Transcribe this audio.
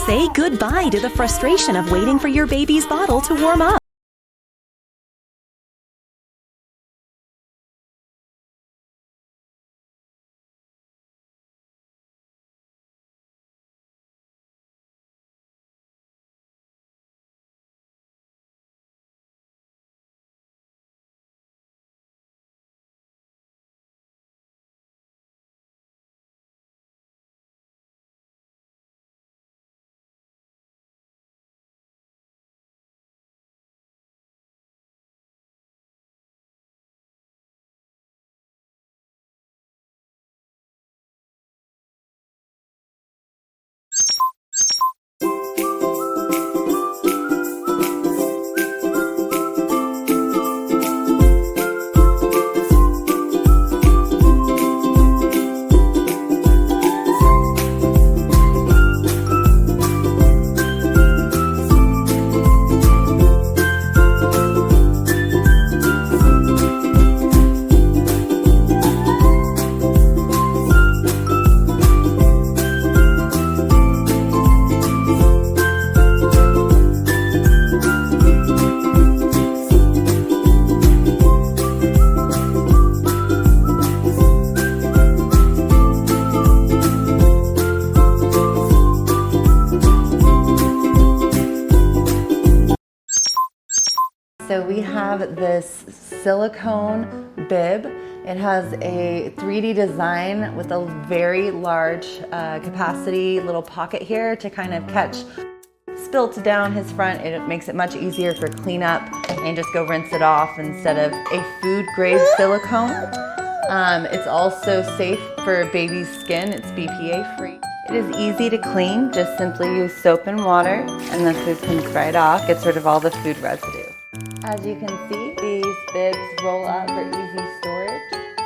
Say goodbye to the frustration of waiting for your baby's bottle to warm up. So we have this silicone bib. It has a 3D design with a very large capacity little pocket here to kind of catch spilt down his front. It makes it much easier for cleanup and just go rinse it off instead of a food grade silicone. It's also safe for baby's skin. It's BPA free. It is easy to clean. Just simply use soap and water and the food comes right off. Gets rid of all the food residue. As you can see, these bibs roll up for easy storage.